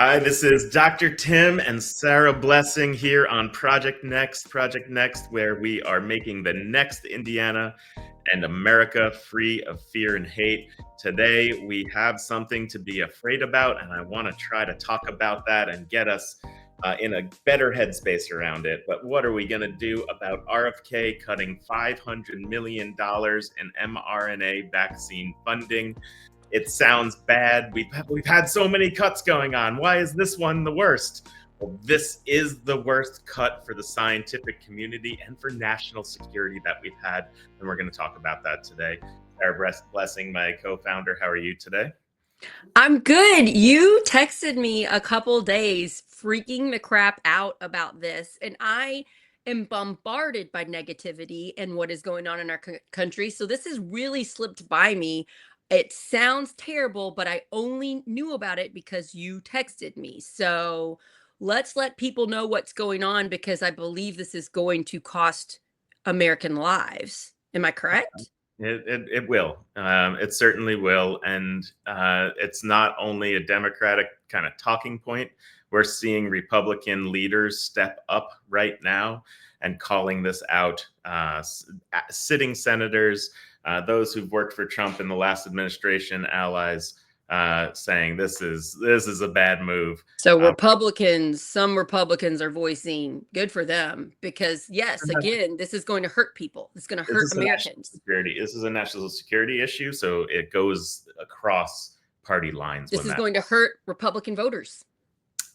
Hi, this is Dr. Tim and Sarah Blessing here on Project Next, where we are making the next Indiana and America free of fear and hate. Today, we have something to be afraid about, and I want to try to talk about that and get us in a better headspace around it. But what are we going to do about RFK cutting $500 million in mRNA vaccine funding? It sounds bad. We've had so many cuts going on. Why is this one the worst? Well, this is the worst cut for the scientific community and for national security that we've had, and we're going to talk about that today. Sarah Blessing, my co-founder, how are you today? I'm good. You texted me a couple days freaking the crap out about this, and I am bombarded by negativity and what is going on in our country. So this has really slipped by me. It sounds terrible, but I only knew about it because you texted me. So let's let people know what's going on because I believe this is going to cost American lives. Am I correct? It will. It certainly will. And it's not only a Democratic kind of talking point. We're seeing Republican leaders step up right now and calling this out. Sitting senators, those who've worked for Trump in the last administration, allies, saying this is a bad move. So Uh, Some Republicans are voicing good for them because yes, again, this is going to hurt people. It's going to this hurt is a national Americans. security. This is a national security issue, so it goes across party lines This when is that going to hurt Republican voters.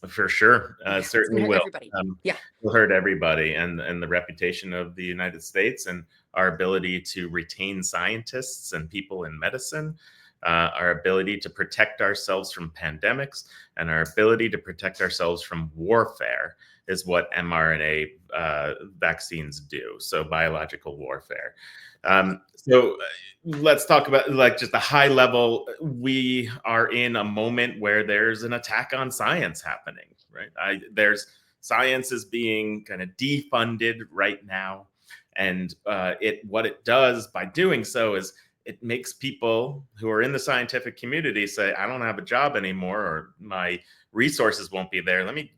For sure, Yeah, it's going certainly to hurt will. everybody. Um, Yeah. will hurt everybody, and the reputation of the United States and our ability to retain scientists and people in medicine, our ability to protect ourselves from pandemics, and our ability to protect ourselves from warfare is what mRNA vaccines do. So biological warfare. So let's talk about like just a high level. We are in a moment where there's an attack on science happening, right? There's science is being kind of defunded right now, and it what it does by doing so is it makes people who are in the scientific community say, I don't have a job anymore, or my resources won't be there. Let me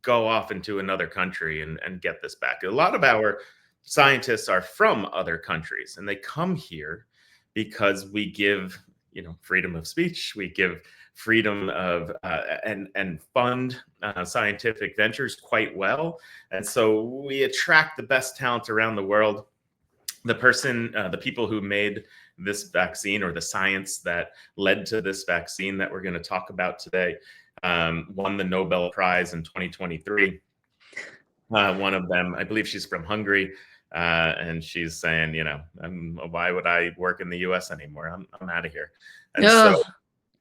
go off into another country and get this back. A lot of our scientists are from other countries, and they come here because we give, freedom of speech, we give freedom of and fund scientific ventures quite well, and so we attract the best talent around the world. The people who made this vaccine, or the science that led to this vaccine that we're going to talk about today, won the Nobel Prize in 2023. One of them, I believe she's from Hungary, and she's saying, why would I work in the U.S. anymore? I'm out of here. And so, Ugh.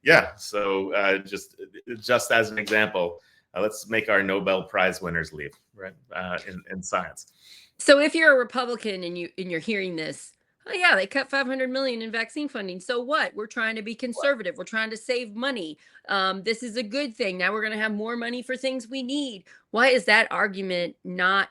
yeah, so just as an example, let's make our Nobel Prize winners leave, right? In science. So if you're a Republican and you're hearing this, oh yeah, they cut 500 million in vaccine funding. So what? We're trying to be conservative. We're trying to save money. This is a good thing. Now we're going to have more money for things we need. Why is that argument not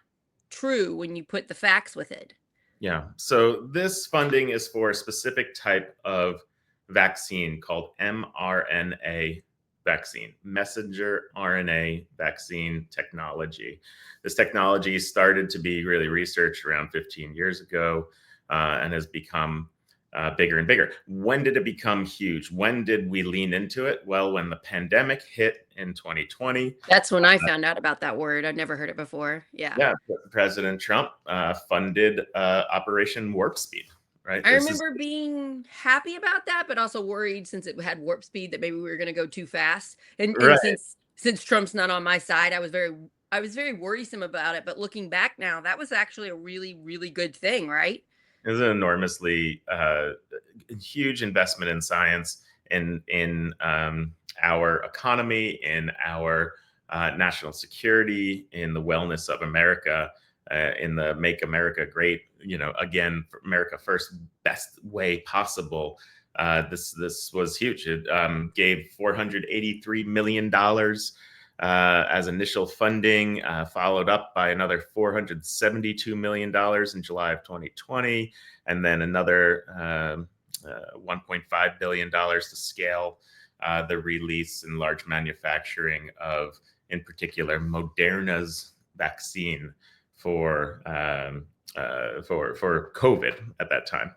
true when you put the facts with it? Yeah. So this funding is for a specific type of vaccine called mRNA vaccine, messenger RNA vaccine technology. This technology started to be really researched around 15 years ago, and has become bigger and bigger. When did it become huge? When did we lean into it? Well, when the pandemic hit in 2020. That's when I found out about that word. I'd never heard it before. Yeah. Yeah, President Trump funded Operation Warp Speed. Right. I This is remember being happy about that, but also worried since it had warp speed that maybe we were going to go too fast. And right. since Trump's not on my side, I was very worrisome about it. But looking back now, that was actually a really good thing, right? It was an enormously huge investment in science, in our economy, in our national security, in the wellness of America, in the Make America Great, again, for America First, best way possible. This was huge. It gave $483 million as initial funding, followed up by another $472 million in July of 2020, and then another $1.5 billion to scale the release and large manufacturing of, in particular, Moderna's vaccine for COVID at that time.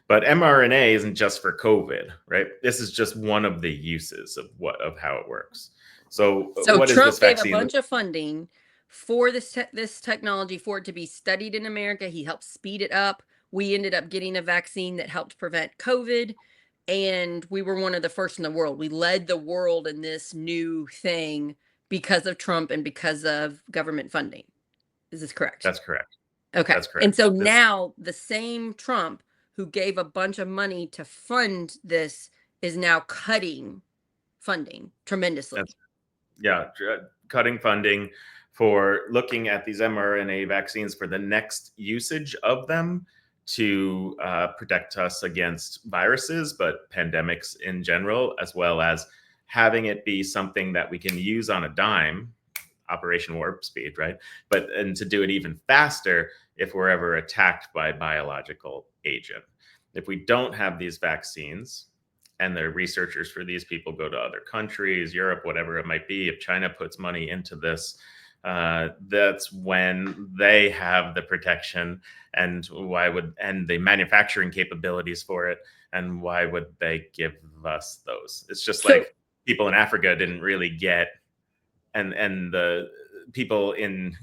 But mRNA isn't just for COVID, right? This is just one of the uses of how it works. So, So what is this Trump gave a vaccine? bunch of funding for this technology for it to be studied in America. He helped speed it up. We ended up getting a vaccine that helped prevent COVID, and we were one of the first in the world. We led the world in this new thing because of Trump and because of government funding. Is this correct? That's correct. Okay. That's And correct. so This now the same Trump who gave a bunch of money to fund this is now cutting funding tremendously. that's yeah, cutting funding for looking at these mRNA vaccines for the next usage of them to protect us against viruses, but pandemics in general, as well as having it be something that we can use on a dime, Operation Warp Speed, right? And to do it even faster if we're ever attacked by a biological agent. If we don't have these vaccines, and the researchers for these people go to other countries, Europe, whatever it might be, if China puts money into this, that's when they have the protection and the manufacturing capabilities for it, and why would they give us those? It's just So like people in Africa didn't really get, and the people in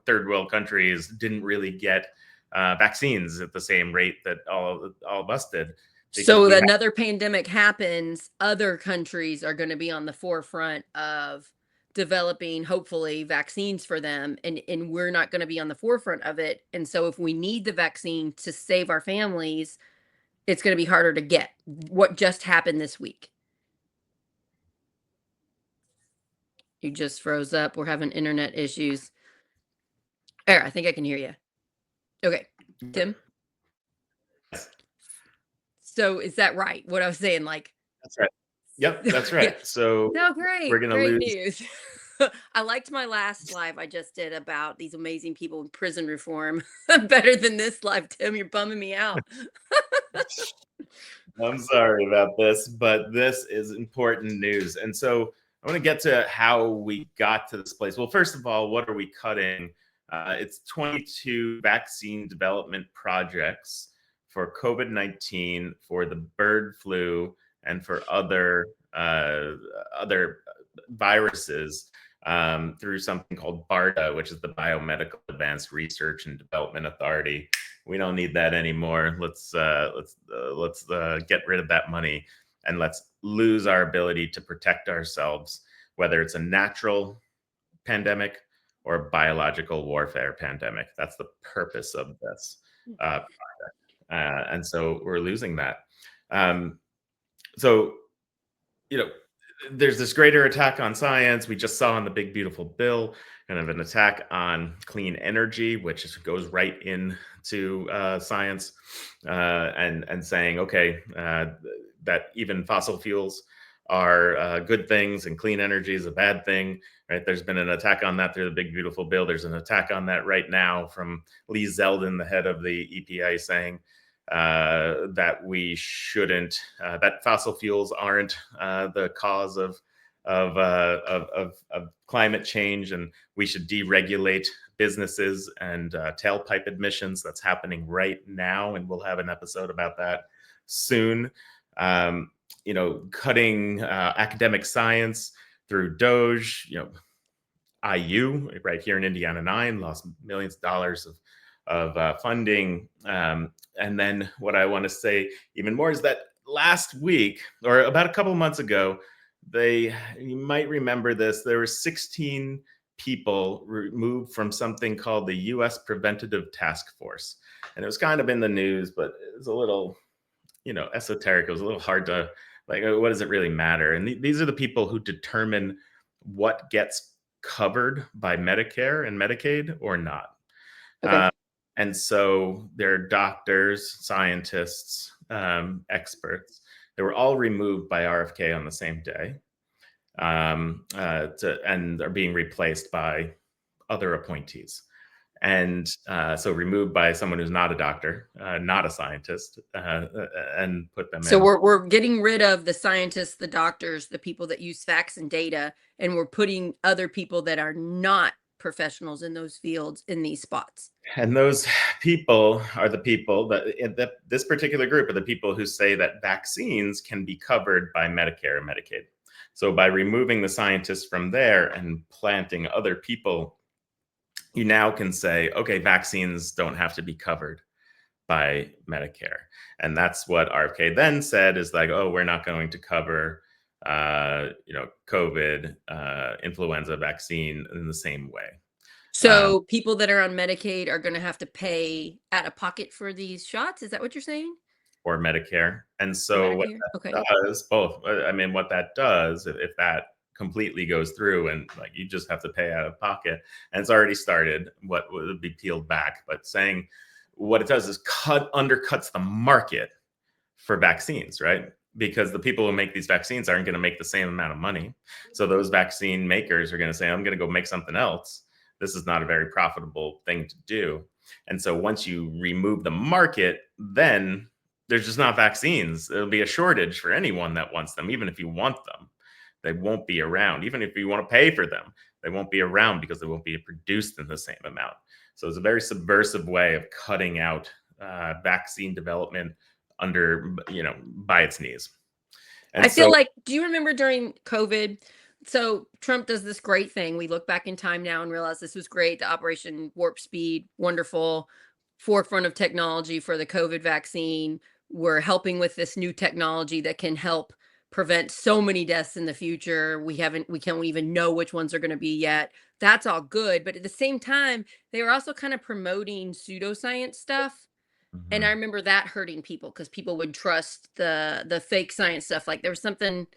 third world countries didn't really get vaccines at the same rate that all of us did, because So we another pandemic happens, other countries are going to be on the forefront of developing hopefully vaccines for them, and we're not going to be on the forefront of it. And so if we need the vaccine to save our families, it's going to be harder to get. What just happened this week? You just froze up. We're having internet issues. There, I think I can hear you. Okay. Tim? have. So is that right? What I was saying, like, That's right. Yep, that's yeah. right. So No, we're great, gonna great lose. news. I liked my last live I just did about these amazing people in prison reform better than this live, Tim. You're bumming me out. I'm sorry about this, but this is important news. And so I want to get to how we got to this place. Well, first of all, what are we cutting? It's 22 vaccine development projects for COVID-19, for the bird flu, and for other viruses, through something called BARDA, which is the Biomedical Advanced Research and Development Authority. We don't need that anymore. Let's get rid of that money, and let's lose our ability to protect ourselves, whether it's a natural pandemic or a biological warfare pandemic. That's the purpose of this project, and so we're losing that. Um, so you know, there's this greater attack on science. We just saw in the big beautiful bill kind of an attack on clean energy, which goes right into science, and saying, okay, that even fossil fuels are good things and clean energy is a bad thing, right? There's been an attack on that through the big beautiful bill. There's an attack on that right now from Lee Zeldin, the head of the EPA, saying that we shouldn't, that fossil fuels aren't the cause of climate change, and we should deregulate businesses and tailpipe emissions. That's happening right now, and we'll have an episode about that soon. Cutting academic science through Doge. IU right here in Indiana 9 lost millions of dollars of funding. And then what I want to say even more is that last week, or about a couple months ago, you might remember this, there were 16 people removed from something called the U.S. Preventative Task Force. And it was kind of in the news, but it was a little, esoteric. It was a little hard to, like, what does it really matter? And these are the people who determine what gets covered by Medicare and Medicaid or not. Okay. And so they're doctors, scientists, experts. They were all removed by RFK on the same day, and are being replaced by other appointees. And so removed by someone who's not a doctor, not a scientist, and put them So in. we're getting rid of the scientists, the doctors, the people that use facts and data, and we're putting other people that are not professionals in those fields in these spots. And those people are the people that this particular group are the people who say that vaccines can be covered by Medicare and Medicaid. So by removing the scientists from there and planting other people, you now can say, okay, vaccines don't have to be covered by Medicare. And that's what RFK then said is like, oh, we're not going to cover, COVID, influenza vaccine in the same way. Um, So people that are on Medicaid are going to have to pay out of pocket for these shots. Is that what you're saying? or Medicare. And Or so what Medicare? that Okay. does, both, I mean, what that does, if that completely goes through and like you just have to pay out of pocket, and it's already started, what would be peeled back, but saying what it does is undercuts the market for vaccines, right? Because the people who make these vaccines aren't going to make the same amount of money. So those vaccine makers are going to say, I'm going to go make something else. This is not a very profitable thing to do. And so once you remove the market, then there's just not vaccines. There'll be a shortage for anyone that wants them, even if you want them. They won't be around. Even if you want to pay for them, they won't be around because they won't be produced in the same amount. So it's a very subversive way of cutting out vaccine development under, by its knees. I And feel so like, do you remember during COVID? So Trump does this great thing. We look back in time now and realize this was great. The Operation Warp Speed, wonderful, forefront of technology for the COVID vaccine. We're helping with this new technology that can help prevent so many deaths in the future. We can't even know which ones are going to be yet. That's all good. But at the same time, they were also kind of promoting pseudoscience stuff, and I mhm, remember that hurting people because people would trust the fake science stuff. Like there was something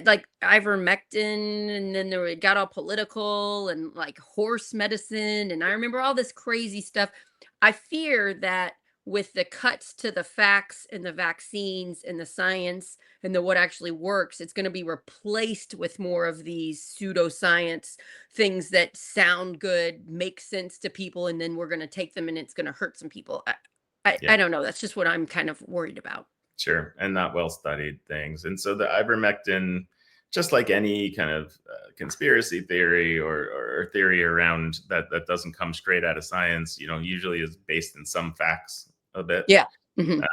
like ivermectin, and then it got all political and like horse medicine. And I remember all this crazy stuff. I fear that with the cuts to the facts and the vaccines and the science and the what actually works, it's going to be replaced with more of these pseudoscience things that sound good, make sense to people, and then we're going to take them and it's going to hurt some people. yeah, I don't know, that's just what I'm kind of worried about. sure, and not well studied things. And so the ivermectin, just like any kind of conspiracy theory or theory around that doesn't come straight out of science, usually is based in some facts a bit. Yeah. Mhm.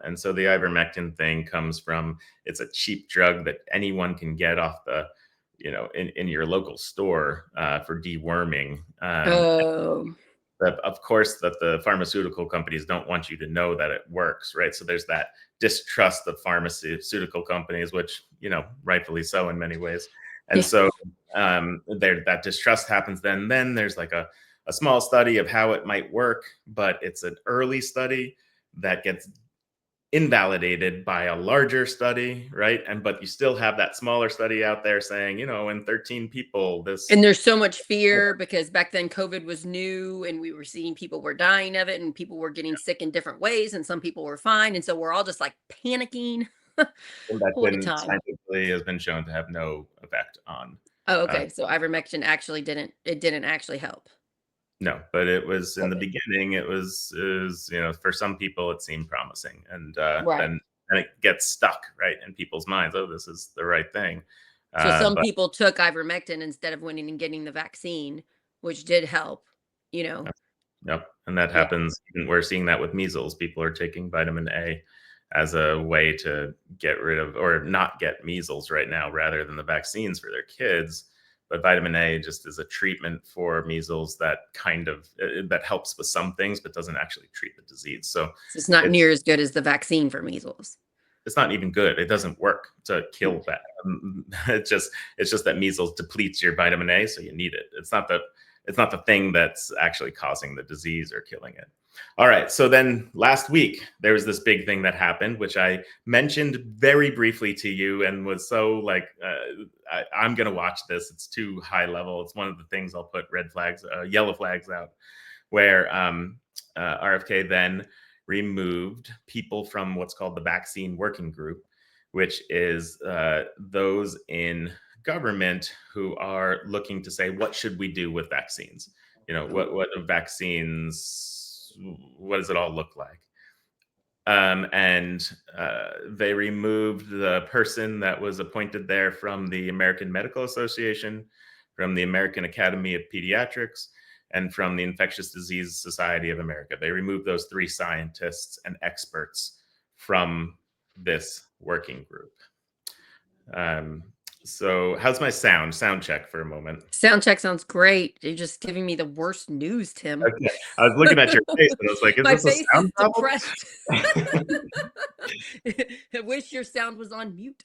And so the ivermectin thing comes from, it's a cheap drug that anyone can get off in your local store for deworming. Oh, But of course, that the pharmaceutical companies don't want you to know that it works, right? So there's that distrust of pharmaceutical companies, which rightfully so in many ways. And yeah. so there, that distrust happens. Then there's like a small study of how it might work, but it's an early study that gets invalidated by a larger study, right? And but you still have that smaller study out there saying, in 13 people, this. And there's so much fear because back then COVID was new and we were seeing people were dying of it and people were getting sick in different ways and some people were fine. And so we're all just like panicking That's all the been time. scientifically has been shown to have no effect on. Oh, Uh, okay. So ivermectin actually didn't actually help. no, but it was in the Okay. beginning. It was for some people it seemed promising, and Right. then it gets stuck right in people's minds. Oh, this is the right thing. So some But people took ivermectin instead of winning and getting the vaccine, which did help, you know. Yep, and that Yeah. happens. We're seeing that with measles. People are taking vitamin A as a way to get rid of or not get measles right now, rather than the vaccines for their kids. But vitamin A just is a treatment for measles that kind of that helps with some things, but doesn't actually treat the disease. So So it's not it's near as good as the vaccine for measles. it's not even good. It doesn't work to Hmm. kill that. It's just that measles depletes your vitamin A, so you need it. It's not the thing that's actually causing the disease or killing it. All right. So then last week there was this big thing that happened, which I mentioned very briefly to you, and was so like, I'm going to watch this. It's too high level. It's one of the things I'll put red flags, yellow flags out, where RFK then removed people from what's called the vaccine working group, which is those in government who are looking to say, what should we do with vaccines? What vaccines, what does it all look like? And they removed the person that was appointed there from the American Medical Association, from the American Academy of Pediatrics, and from the Infectious Disease Society of America. They removed those three scientists and experts from this working group. Um, so, how's my sound? Sound check for a moment. Sound check sounds great. You're just giving me the worst news, Tim. Okay, I was looking at your face and I was like, "Is My this a face is sound problem?" depressed. I wish your sound was on mute.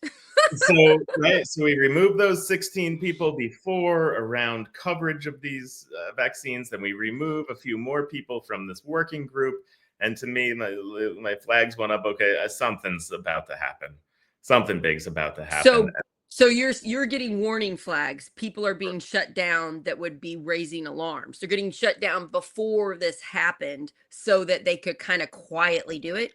So right, so we removed those 16 people before around coverage of these vaccines. Then we remove a few more people from this working group, and to me, my flags went up. Okay, something's about to happen. Something big's about to happen. So you're getting warning flags. People are being shut down that would be raising alarms. They're getting shut down before this happened so that they could kind of quietly do it.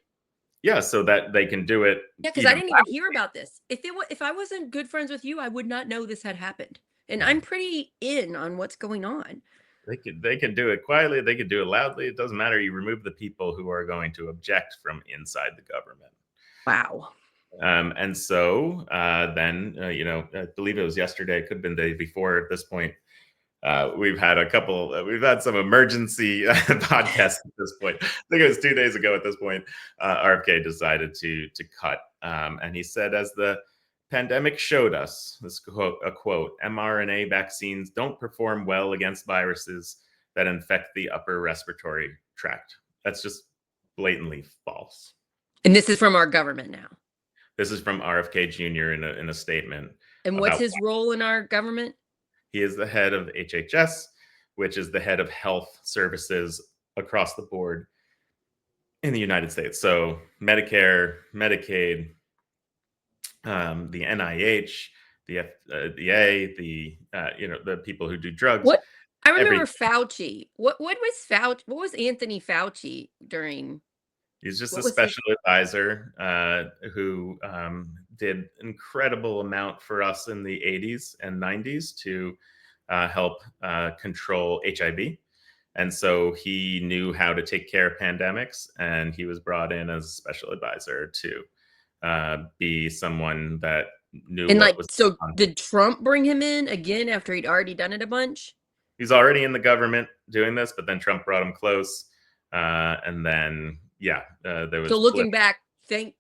Yeah, so that they can do it. Yeah, because I didn't even hear about this. If I wasn't good friends with you, I would not know this had happened. And I'm pretty in on what's going on. They can do it quietly. They can do it loudly. It doesn't matter. You remove the people who are going to object from inside the government. Wow. And so then, I believe it was yesterday, it could have been the day before at this point. We've had some emergency podcasts at this point. I think it was 2 days ago at this point. RFK decided to cut. And he said, as the pandemic showed us, a quote, mRNA vaccines don't perform well against viruses that infect the upper respiratory tract. That's just blatantly false. And this is from our government now. This is from RFK Jr. in a statement. And what's his role in our government? He is the head of HHS, which is the head of health services across the board in the United States. So Medicare, Medicaid, the NIH, the FDA, the people who do drugs. What I remember Fauci. What was Fauci? What was Anthony Fauci during? He's just a special advisor who did incredible amount for us in the 80s and 90s to help control HIV. And so he knew how to take care of pandemics, and he was brought in as a special advisor to be someone that knew what was going on. Did Trump bring him in again after he'd already done it a bunch? He's already in the government doing this, but then Trump brought him close. And then there was. So looking back, thank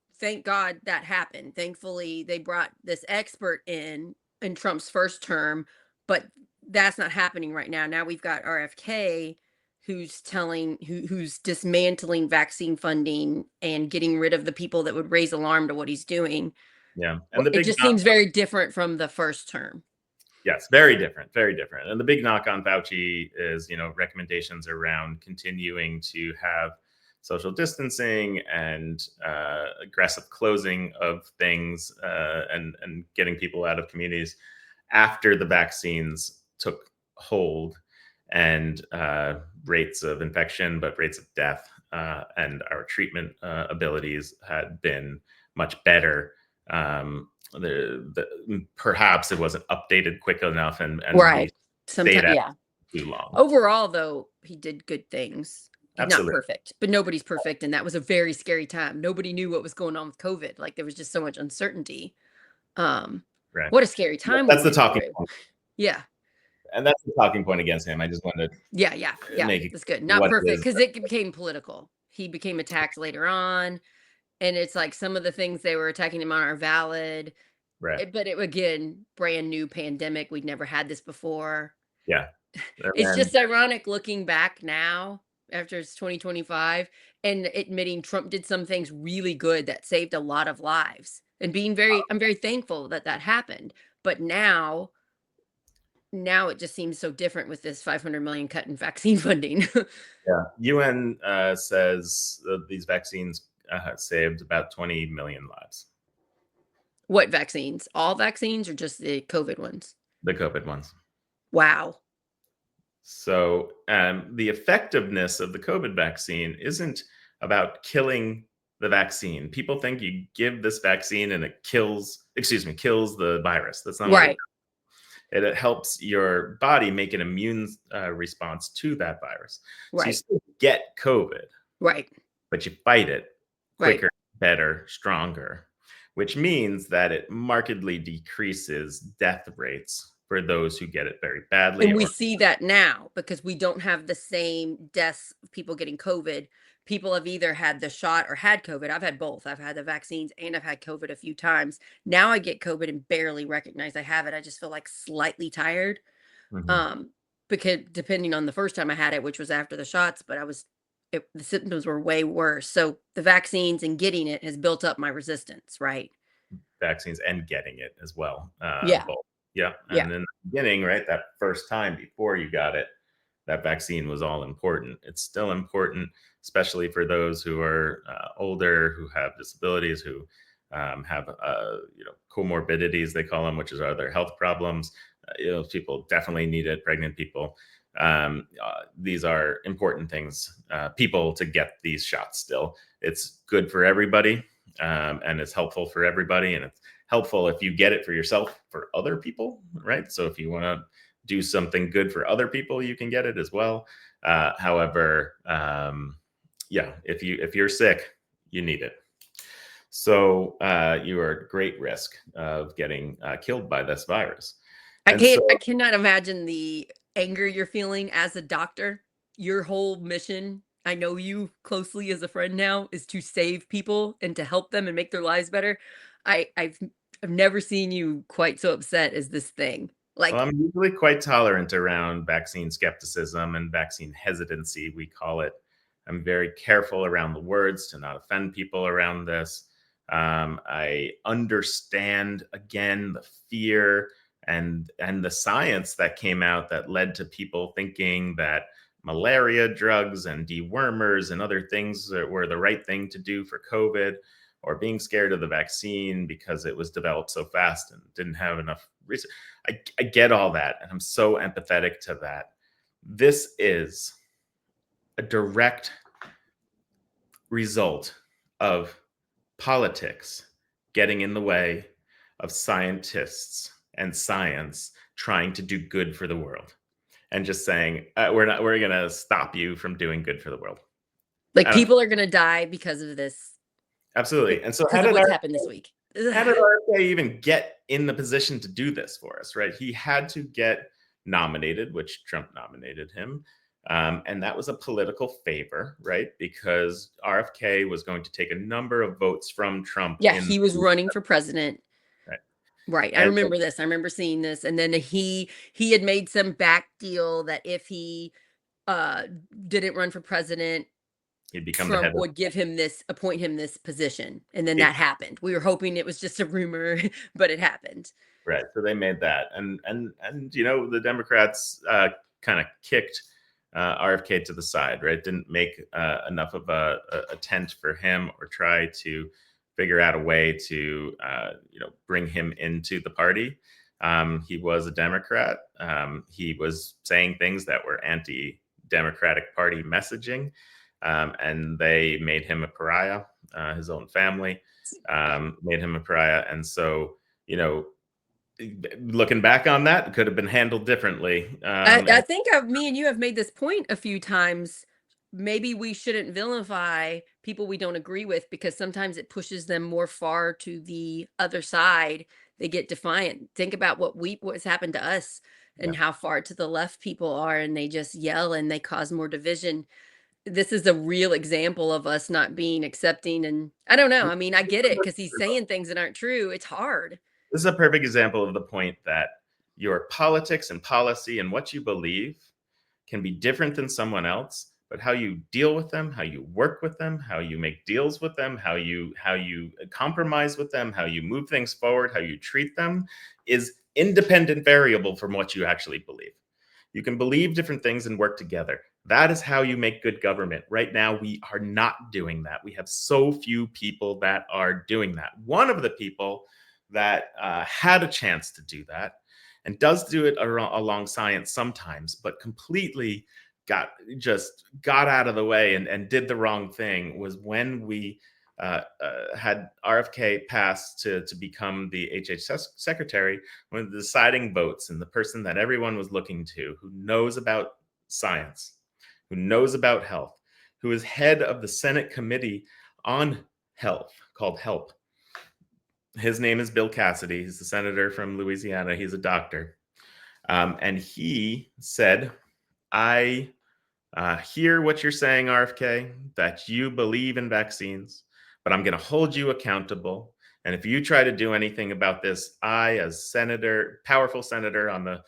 God that happened. Thankfully, they brought this expert in Trump's first term, but that's not happening right now. Now we've got RFK who's dismantling vaccine funding and getting rid of the people that would raise alarm to what he's doing. Yeah. And it just seems very different from the first term. Yes, very different, very different. And the big knock on Fauci is, recommendations around continuing to have social distancing and aggressive closing of things and getting people out of communities after the vaccines took hold, and rates of infection, but rates of death and our treatment abilities had been much better. Perhaps it wasn't updated quick enough and right. Sometimes, yeah. Too long. Overall, though, he did good things. He's Absolutely. Not perfect, but nobody's perfect. And that was a very scary time. Nobody knew what was going on with COVID. Like there was just so much uncertainty. Right. What a scary time. That's the talking point. Yeah. And that's the talking point against him. I just wanted to yeah. That's good. Not perfect because it became political. He became attacked later on. And it's like some of the things they were attacking him on are valid. Right. But again, brand new pandemic. We'd never had this before. Yeah. It's just ironic looking back now after it's 2025 and admitting Trump did some things really good that saved a lot of lives and I'm very thankful that happened. But now it just seems so different with this 500 million cut in vaccine funding. Yeah. UN says these vaccines saved about 20 million lives. What vaccines? All vaccines or just the COVID ones? The COVID ones. Wow. So the effectiveness of the COVID vaccine isn't about killing the vaccine. People think you give this vaccine and it kills the virus. That's not right. It helps your body make an immune response to that virus. So you Right. still get COVID, Right. but you fight it Right. quicker, better, stronger, which means that it markedly decreases death rates for those who get it very badly And we or see that now because we don't have the same deaths of people getting COVID. People have either had the shot or had COVID. I've had both. I've had the vaccines and I've had COVID a few times. Now I get COVID and barely recognize I have it. I just feel like slightly tired. Mhm. Um, because depending on the first time I had it, which was after the shots, but the symptoms were way worse. So the vaccines and getting it has built up my resistance, right? vaccines and getting it as well. Yeah. Both. Yeah. Yeah. And in the beginning, right, that first time before you got it, that vaccine was all important. It's still important, especially for those who are older, who have disabilities, who have comorbidities they call them, which is other health problems. People definitely need it. Pregnant people. These are important things. People to get these shots. Still, it's good for everybody, and it's helpful for everybody, and it's helpful if you get it for yourself, for other people, right? So if you want to do something good for other people, you can get it as well. However, yeah, if you're sick, you need it. So you are at great risk of getting killed by this virus. And so, I cannot imagine the anger you're feeling as a doctor. Your whole mission, I know you closely as a friend now, is to save people and to help them and make their lives better. I've never seen you quite so upset as this thing. well, Like, I'm usually quite tolerant around vaccine skepticism and vaccine hesitancy, we call it. I'm very careful around the words to not offend people around this. I understand again the fear and the science that came out that led to people thinking that malaria drugs and dewormers and other things that were the right thing to do for COVID, or being scared of the vaccine because it was developed so fast and didn't have enough research. I get all that, and I'm so empathetic to that. This is a direct result of politics getting in the way of scientists and science trying to do good for the world and just saying we're going to stop you from doing good for the world. I people are gonna die because of this, Absolutely. And so because of what's happened this week. how Ugh. did RFK even get in the position to do this for us, right? He had to get nominated, which Trump nominated him. And that was a political favor, right? Because RFK was going to take a number of votes from Trump Yeah, in he was the, running for president. right. Right, I And remember this, I remember seeing this, and then he had made some back deal that if he, uh, didn't run for president, he'd become the head Trump of would appoint him this position, and then it. that happened. We were hoping it was just a rumor, but it happened. Right. So they made that, and the Democrats kind of kicked RFK to the side, right? Didn't make enough of a tent for him, or try to figure out a way to bring him into the party. He was a Democrat. He was saying things that were anti-Democratic Party messaging, and they made him a pariah. His own family made him a pariah, and so you know looking back on that, it could have been handled differently. I And think me and you have made this point a few times. Maybe we shouldn't vilify people we don't agree with because sometimes it pushes them more far to the other side. They get defiant. Think about what's happened to us yeah, and how far to the left people are, and they just yell and they cause more division. This is a real example of us not being accepting. And I don't know. I mean, I get it because he's saying things that aren't true. It's hard. this is a perfect example of the point that your politics and policy and what you believe can be different than someone else, but how you deal with them, how you work with them, how you make deals with them, how you compromise with them, how you move things forward, how you treat them is independent variable from what you actually believe. You can believe different things and work together. That is how you make good government. Right now, we are not doing that. We have so few people that are doing that. One of the people that had a chance to do that and does do it along science sometimes, but completely got out of the way and did the wrong thing was when we had RFK pass to become the HHS secretary, one of the deciding votes, and the person that everyone was looking to, who knows about science, who knows about health, who is head of the Senate Committee on Health called HELP. His name is Bill Cassidy. He's the senator from Louisiana. He's a doctor. And he said, I hear what you're saying, RFK, that you believe in vaccines, but I'm going to hold you accountable. And if you try to do anything about this, I, as senator, powerful senator on the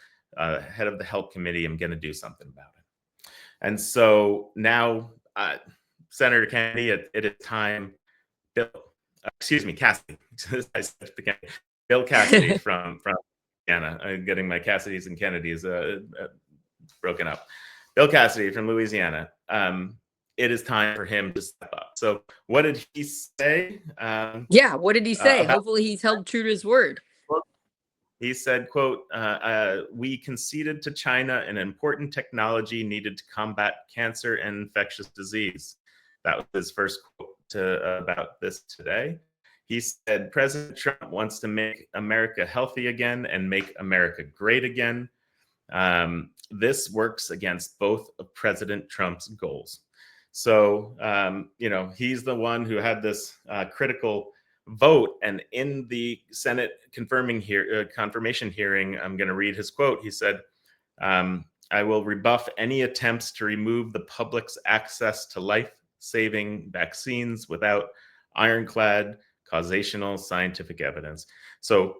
head of the Health Committee, am going to do something about it. And so now, Senator Kennedy, it is time. Bill, excuse me, Cassidy. I said Bill Cassidy from Louisiana. I'm getting my Cassidys and Kennedys broken up. Bill Cassidy from Louisiana. It is time for him to step up. So, what did he say? Yeah, what did he say? About, Hopefully, he's held true to his word. He said, "Quote: We conceded to China an important technology needed to combat cancer and infectious disease." That was his first quote about this today. He said, "President Trump wants to make America healthy again and make America great again. This works against both of President Trump's goals." So, he's the one who had this critical vote. And in the Senate confirmation hearing, I'm going to read his quote. He said, "I will rebuff any attempts to remove the public's access to life-saving vaccines without ironclad causational scientific evidence." So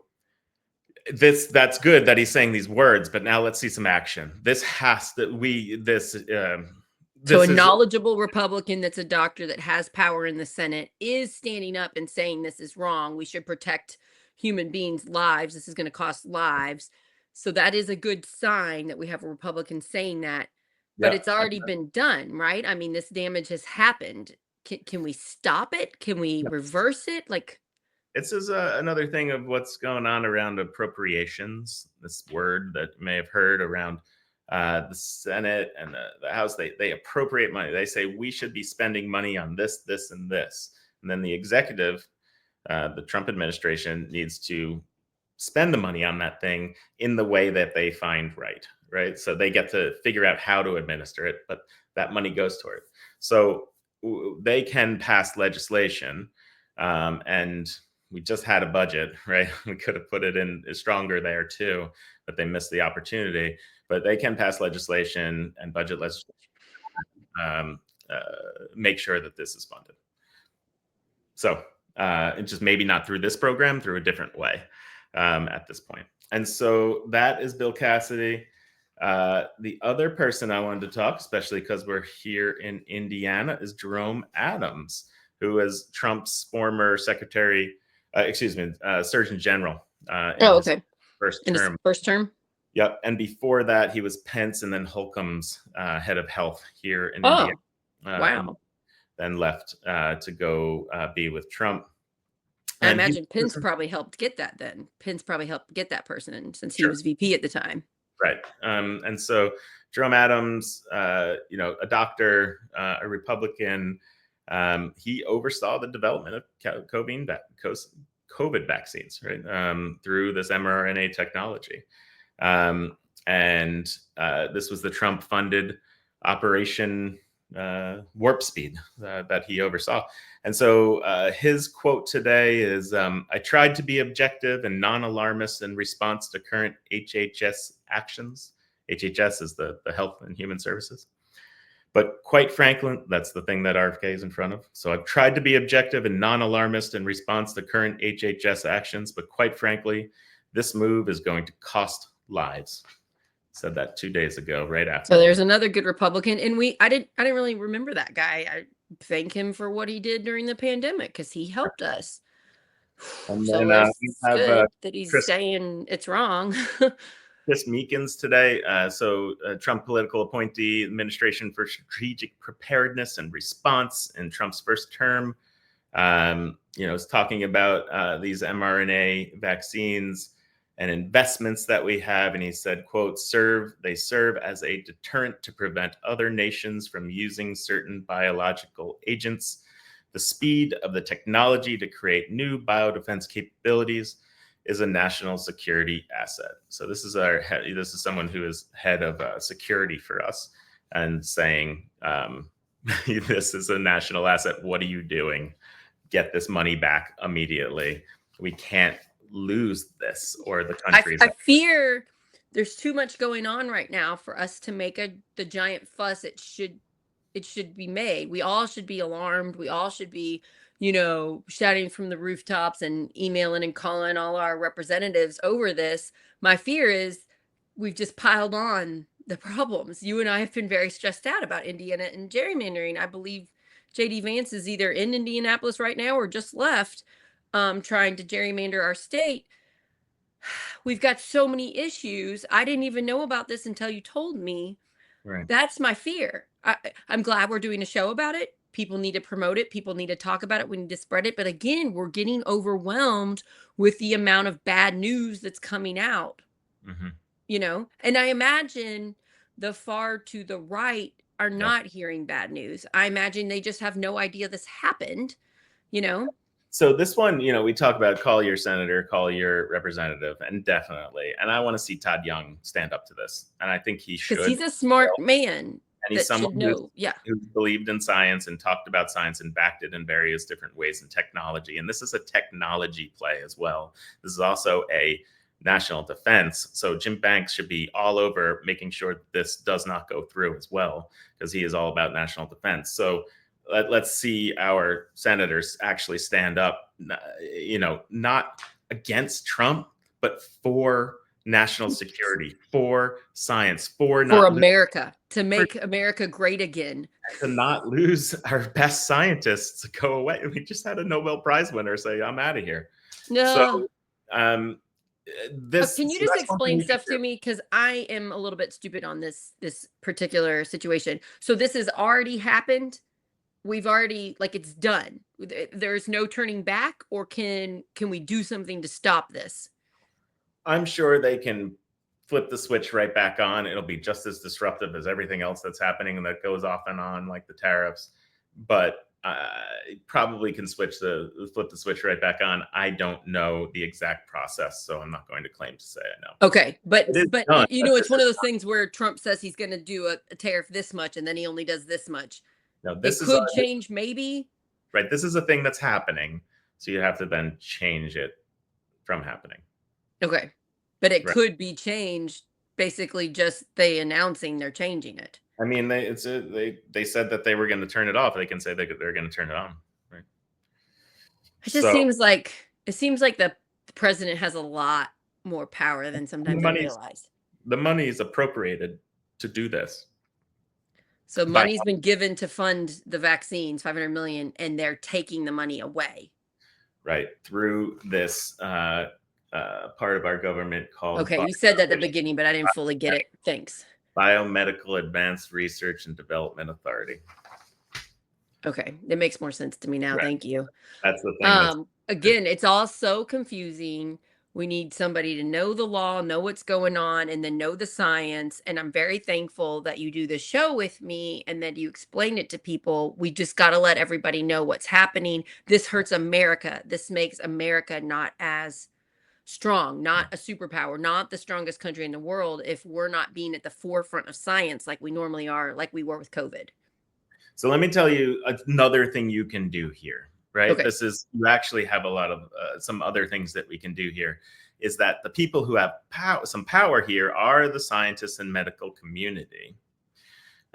that's good that he's saying these words, but now let's see some action. This has to So a knowledgeable Republican that's a doctor that has power in the Senate is standing up and saying this is wrong. We should protect human beings' lives. This is going to cost lives. So that is a good sign that we have a Republican saying that. But it's already been done, right? I mean, this damage has happened. Can we stop it? Can we reverse it? Like, this is another thing of what's going on around appropriations. This word that you may have heard around the Senate and the House. They appropriate money. They say we should be spending money on this, this, and this. And then the executive, the Trump administration, needs to spend the money on that thing in the way that they find right? So they get to figure out how to administer it, but that money goes toward it. So they can pass legislation, and we just had a budget, right? We could have put it in stronger there too, but they missed the opportunity. But they can pass legislation and budget legislation, make sure that this is funded. So it's just maybe not through this program, through a different way at this point. And so that is Bill Cassidy. The other person I wanted to talk, especially because we're here in Indiana, is Jerome Adams, who is Trump's former Surgeon General. okay. First in term. his first term. Yep. And before that, he was Pence and then Holcomb's head of health here in Indiana. Wow. Then left to go be with Trump. I imagine Pence probably helped get that then. Pence probably helped get that person since he was VP at the time. Right. And so Jerome Adams, a doctor, a Republican, he oversaw the development of COVID vaccines, right, through this mRNA technology. And this was the Trump-funded Operation Warp Speed that he oversaw. And so his quote today is, "I tried to be objective and non-alarmist in response to current HHS actions." HHS is the Health and Human Services. "But quite frankly," that's the thing that RFK is in front of. "So I've tried to be objective and non-alarmist in response to current HHS actions, but quite frankly, this move is going to cost lives." Said that 2 days ago, right after. So there's another good Republican, and I didn't really remember that guy. I thank him for what he did during the pandemic because he helped us. And so then it's good that he's saying it's wrong. Chris Meekins today, Trump political appointee, Administration for Strategic Preparedness and Response in Trump's first term, is talking about these mRNA vaccines and investments that we have. And he said, quote, they serve as a deterrent to prevent other nations from using certain biological agents. The speed of the technology to create new biodefense capabilities is a national security asset. So this is someone who is head of security for us, and saying, this is a national asset. What are you doing? Get this money back immediately. We can't lose this, or the countries. I fear there's too much going on right now for us to make the giant fuss it should be made. We all should be alarmed. We all should be, shouting from the rooftops and emailing and calling all our representatives over this. My fear is we've just piled on the problems. You and I have been very stressed out about Indiana and gerrymandering. I believe JD Vance is either in Indianapolis right now or just left, trying to gerrymander our state. We've got so many issues. I didn't even know about this until you told me. Right. That's my fear. I'm glad we're doing a show about it. People need to promote it. People need to talk about it. We need to spread it. But again, we're getting overwhelmed with the amount of bad news that's coming out. Mm-hmm. And I imagine the far to the right are not hearing bad news. I imagine they just have no idea this happened. So this one, we talk about call your senator, call your representative, and definitely. And I want to see Todd Young stand up to this. And I think he should. Because he's a smart man. And he's someone who believed in science and talked about science and backed it in various different ways in technology. And this is a technology play as well. This is also a national defense. So Jim Banks should be all over making sure this does not go through as well, because he is all about national defense. So let's see our senators actually stand up, not against Trump, but for national security, for science, for America, to make America great again, to not lose our best scientists to go away. We just had a Nobel Prize winner say, "I'm out of here." No. So, can you just explain stuff to me, because I am a little bit stupid on this particular situation. So this has already happened. We've already, it's done. There's no turning back, or can we do something to stop this? I'm sure they can flip the switch right back on. It'll be just as disruptive as everything else that's happening and that goes off and on, like the tariffs. But probably can flip the switch right back on. I don't know the exact process, so I'm not going to claim to say I know. Okay, but it's one of those things where Trump says he's going to do a tariff this much, and then he only does this much. No, this could change, maybe. Right, this is a thing that's happening, so you have to then change it from happening. Okay, but it could be changed. Basically, just they announcing they're changing it. I mean, they said that they were going to turn it off. They can say they're going to turn it on, right? It just seems like the president has a lot more power than sometimes I realize. The money is appropriated to do this. So money's been given to fund the vaccines, $500 million, and they're taking the money away. Right, through this part of our government called. Okay, you said that at the beginning, but I didn't fully get it. Thanks. Biomedical Advanced Research and Development Authority. Okay, that makes more sense to me now. Right. Thank you. That's the thing. Again, it's all so confusing. We need somebody to know the law, know what's going on, and then know the science. And I'm very thankful that you do the show with me and that you explain it to people. We just got to let everybody know what's happening. This hurts America. This makes America not as strong, not a superpower, not the strongest country in the world if we're not being at the forefront of science like we normally are, like we were with COVID. So let me tell you another thing you can do here, right? Okay. You actually have a lot of some other things that we can do here, is that the people who have some power here are the scientists and medical community,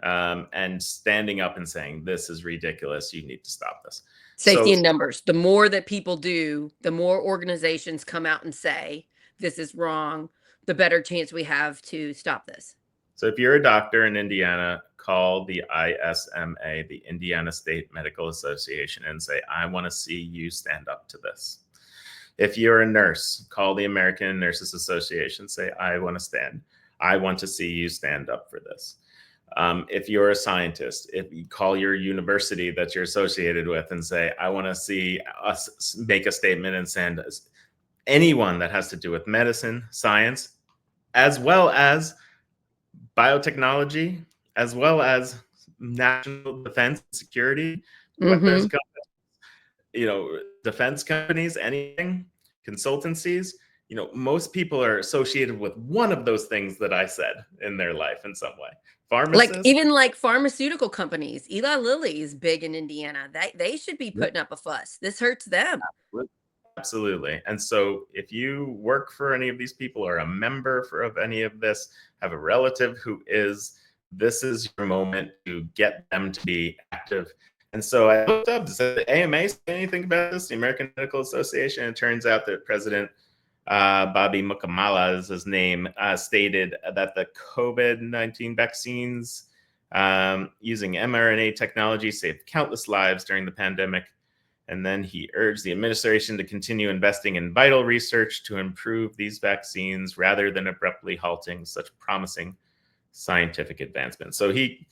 and standing up and saying, this is ridiculous, you need to stop this. Safety in numbers. The more that people do, the more organizations come out and say, this is wrong, the better chance we have to stop this. So if you're a doctor in Indiana, call the ISMA, the Indiana State Medical Association, and say, I want to see you stand up to this. If you're a nurse, call the American Nurses Association, say, I want to see you stand up for this. If you're a scientist, if you call your university that you're associated with and say, I want to see us make a statement and send us. Anyone that has to do with medicine, science, as well as biotechnology, as well as national defense, security, weapons, defense companies, anything, consultancies, most people are associated with one of those things that I said in their life in some way. Like Pharmacists. even like pharmaceutical companies, Eli Lilly is big in Indiana. They should be Yep. putting up a fuss. This hurts them. Absolutely. And so if you work for any of these people or a member of any of this, have a relative who is, this is your moment to get them to be active. And so I looked up, does the AMA say anything about this, the American Medical Association? It turns out that President Bobby Mukamala is his name, stated that the COVID-19 vaccines using mRNA technology saved countless lives during the pandemic. And then he urged the administration to continue investing in vital research to improve these vaccines rather than abruptly halting such promising scientific advancement. So he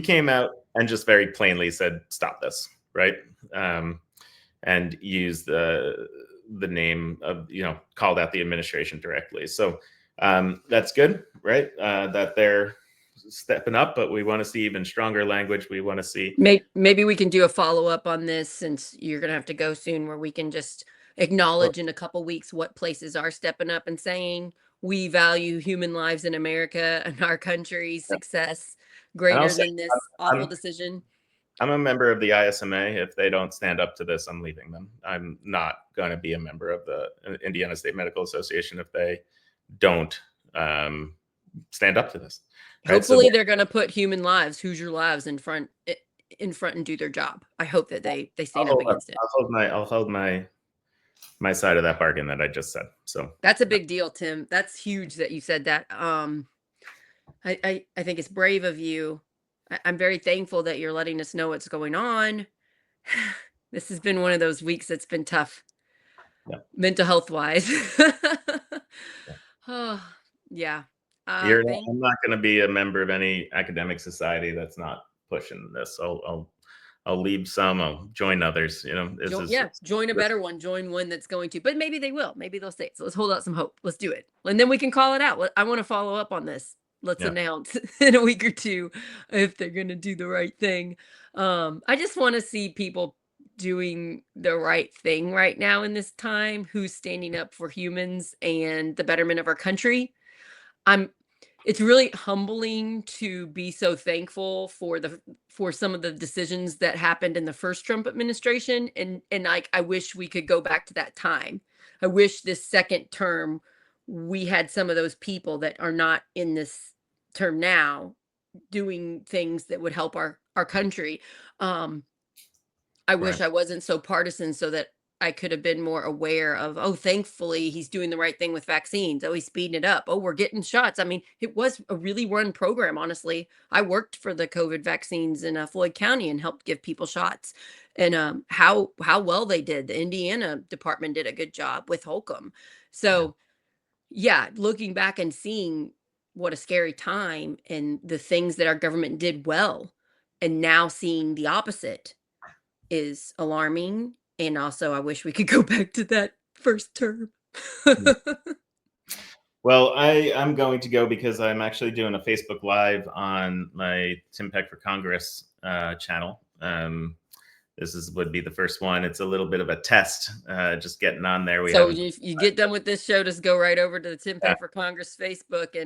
came out and just very plainly said, "Stop this!" Right, and used the name of, called out the administration directly. So that's good, right? That they're stepping up, but we want to see even stronger language. We want to see. Maybe we can do a follow-up on this since you're gonna have to go soon, where we can just acknowledge in a couple weeks what places are stepping up and saying we value human lives in America and our country's success And I'll greater say, than this awful I'm, decision. I'm a member of the ISMA. If they don't stand up to this, I'm leaving them. I'm not going to be a member of the Indiana State Medical Association if they don't stand up to this. Right? Hopefully they're gonna put human lives, Hoosier lives in front and do their job. I hope that they stand up against it. I'll hold my side of that bargain that I just said. So That's a big deal, Tim. That's huge that you said that. I think it's brave of you. I'm very thankful that you're letting us know what's going on. This has been one of those weeks that's been tough, yeah. mental health wise. Yeah. Oh, yeah. I'm not going to be a member of any academic society that's not pushing this. I'll leave some. I'll join others. Join a better one. Join one that's going to. But maybe they will. Maybe they'll say it. So let's hold out some hope. Let's do it, and then we can call it out. I want to follow up on this. Let's announce in a week or two if they're going to do the right thing. I just want to see people doing the right thing right now in this time. Who's standing up for humans and the betterment of our country. It's really humbling to be so thankful for some of the decisions that happened in the first Trump administration, and I wish we could go back to that time. I wish this second term we had some of those people that are not in this term now doing things that would help our country. I wish I wasn't so partisan so that I could have been more aware of, oh, thankfully he's doing the right thing with vaccines. Oh, he's speeding it up. Oh, we're getting shots. I mean, it was a really run program, honestly. I worked for the COVID vaccines in Floyd County and helped give people shots. And how well they did. The Indiana department did a good job with Holcomb. So yeah, looking back and seeing what a scary time and the things that our government did well, and now seeing the opposite is alarming. And also, I wish we could go back to that first term. Well, I'm going to go because I'm actually doing a Facebook Live on my Tim Peck for Congress channel. This would be the first one. It's a little bit of a test, just getting on there. So you get done with this show, just go right over to the Tim Peck for Congress Facebook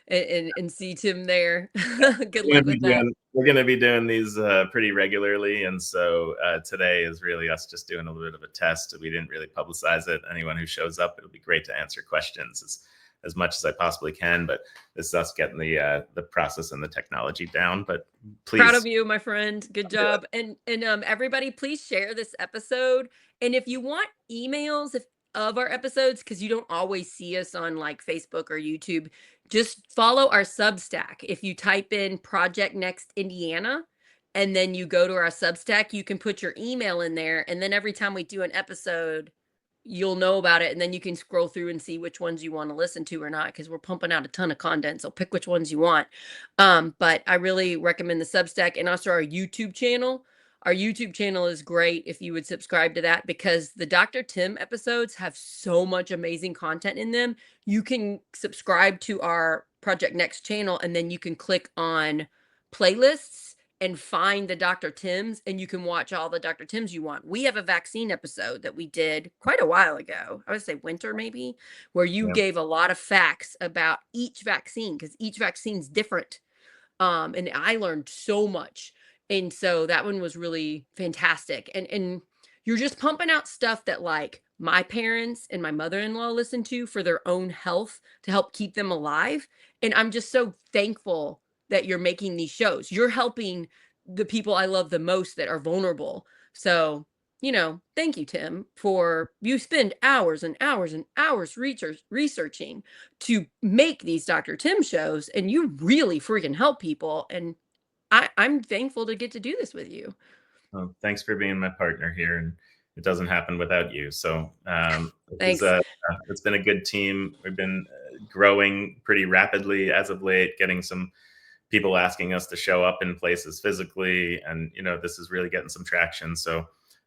and see Tim there. Good luck with that. We're going to be doing these pretty regularly, and so today is really us just doing a little bit of a test. We didn't really publicize it. Anyone who shows up, it'll be great to answer questions as much as I possibly can. But this is us getting the process and the technology down. But please, proud of you, my friend. Good job. And everybody, please share this episode. And if you want emails of our episodes, because you don't always see us on like Facebook or YouTube, just follow our Substack. If you type in Project Next Indiana and then you go to our Substack, you can put your email in there. And then every time we do an episode, you'll know about it. And then you can scroll through and see which ones you want to listen to or not, because we're pumping out a ton of content. So pick which ones you want. But I really recommend the Substack and also our YouTube channel. Our YouTube channel is great if you would subscribe to that, because the Dr. Tim episodes have so much amazing content in them. You can subscribe to our Project Next channel and then you can click on playlists and find the Dr. Tims, and you can watch all the Dr. Tims you want. We have a vaccine episode that we did quite a while ago. I would say winter maybe, where you Yeah. gave a lot of facts about each vaccine because each vaccine's different. And I learned so much. And so that one was really fantastic. And you're just pumping out stuff that like my parents and my mother-in-law listen to for their own health to help keep them alive. And I'm just so thankful that you're making these shows. You're helping the people I love the most that are vulnerable. So, thank you, Tim, for you spend hours and hours and hours researching to make these Dr. Tim shows, and you really freaking help people. And I'm thankful to get to do this with you. Well, thanks for being my partner here, and it doesn't happen without you. So Thanks. it's been a good team. We've been growing pretty rapidly as of late, getting some people asking us to show up in places physically, and this is really getting some traction. So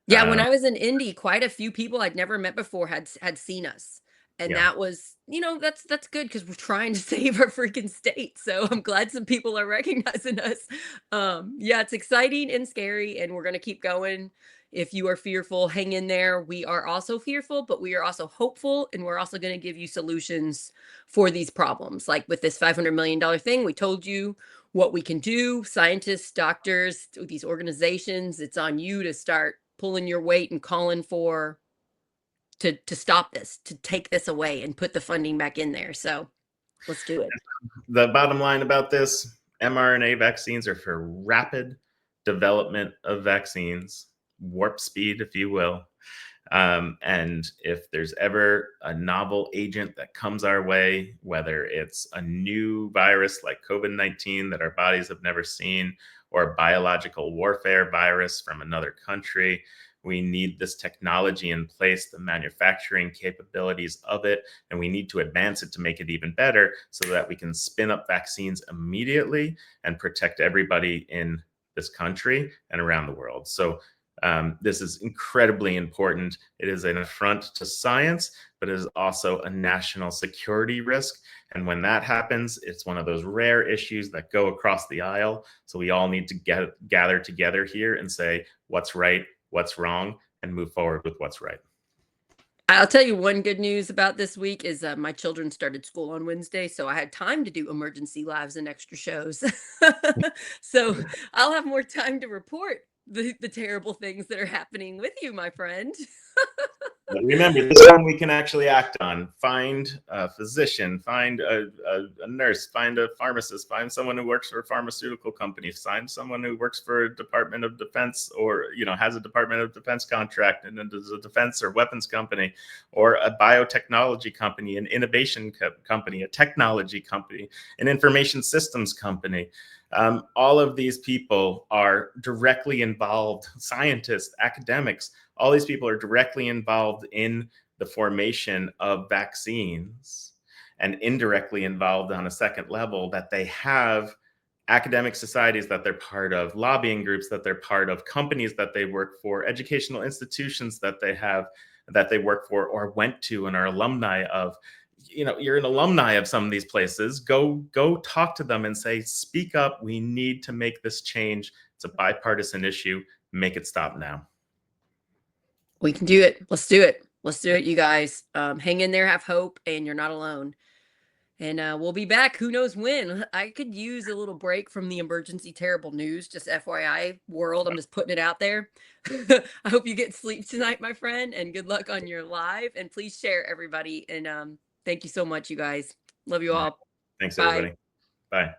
Yeah, when um, I was in Indy, quite a few people I'd never met before had seen us. And yeah. that was, that's good because we're trying to save our freaking state. So I'm glad some people are recognizing us. Yeah, it's exciting and scary, and we're gonna keep going. If you are fearful, hang in there. We are also fearful, but we are also hopeful, and we're also gonna give you solutions for these problems. Like with this $500 million thing, we told you what we can do. Scientists, doctors, these organizations, it's on you to start pulling your weight and calling for to stop this, to take this away and put the funding back in there. So let's do it. The bottom line about this, mRNA vaccines are for rapid development of vaccines, warp speed, if you will. And if there's ever a novel agent that comes our way, whether it's a new virus like COVID-19 that our bodies have never seen, or a biological warfare virus from another country, we need this technology in place, the manufacturing capabilities of it, and we need to advance it to make it even better so that we can spin up vaccines immediately and protect everybody in this country and around the world. So this is incredibly important. It is an affront to science, but it is also a national security risk. And when that happens, it's one of those rare issues that go across the aisle. So we all need to gather together here and say what's right, what's wrong, and move forward with what's right. I'll tell you one good news about this week is my children started school on Wednesday, so I had time to do emergency lives and extra shows. So I'll have more time to report the terrible things that are happening with you, my friend. But remember, this one we can actually act on. Find a physician, find a nurse, find a pharmacist, find someone who works for a pharmaceutical company, find someone who works for a Department of Defense, or has a Department of Defense contract and then does a defense or weapons company, or a biotechnology company, an innovation company, a technology company, an information systems company. All of these people are directly involved, scientists, academics, all these people are directly involved in the formation of vaccines, and indirectly involved on a second level, that they have academic societies that they're part of, lobbying groups that they're part of, companies that they work for, educational institutions that they work for or went to and are alumni of. You're an alumni of some of these places. Go talk to them and say, speak up. We need to make this change. It's a bipartisan issue. Make it stop now. We can do it. Let's do it. Let's do it, you guys. Hang in there, have hope, and you're not alone. And we'll be back. Who knows when? I could use a little break from the emergency terrible news. Just FYI, world. I'm just putting it out there. I hope you get sleep tonight, my friend, and good luck on your live. And please share, everybody. And thank you so much, you guys. Love you All right. all. Thanks, Bye. everybody. Bye.